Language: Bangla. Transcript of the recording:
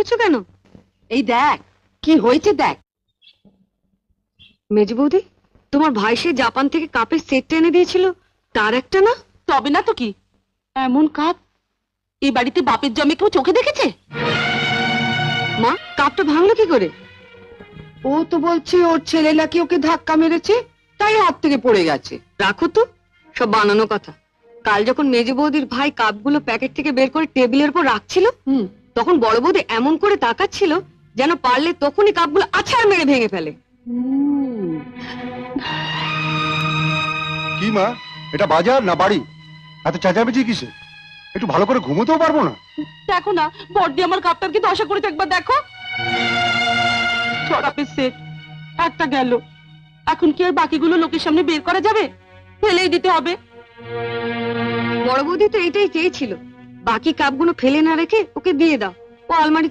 হয়েছে কেন? এই দেখ কি হয়েছে দেখ। মেজ বৌদি, তোমার ভাই সে জাপান থেকে কাপের সেটটা এনে দিয়েছিল, তার একটা না? তবে না তো কি, এমন কাপ এই বাড়িতে বাপের জমে কেউ চোখে দেখেছে? মা, কাপটা ভাঙলো কি করে? ও তো বলছে ওর ছেলে নাকি ওকে ধাক্কা মেরেছে, তাই হাত থেকে পড়ে গেছে। রাখো তো, সব বানানো কথা। কাল যখন মেজ বৌদির ভাই কাপগুলো প্যাকেট থেকে বের করে টেবিলের উপর রাখছিল, তখন বড় বৌদি এমন করে তাকাচ্ছিল যেন পারলে তখনই কাপগুলো আছাড় মেরে ভেঙে ফেলে। কি মা, এটা বাজার না বাড়ি? এত চেঁচামেচি কিসে? একটু ভালো করে ঘুমোতেও পারবো না? দেখো না বড়দি আমার কাপটার কি দশা করেছে, একবার দেখো। ছড়াপের সেট একটা গেল, এখন কি আর বাকিগুলো লোকের সামনে বের করা যাবে? ফেলেই দিতে হবে। বড় বৌদি তো এটাই চেয়েছিল, বাকি কাপগুলো ফেলে না রেখে ওকে দিয়ে দাও, ও আলমারিতে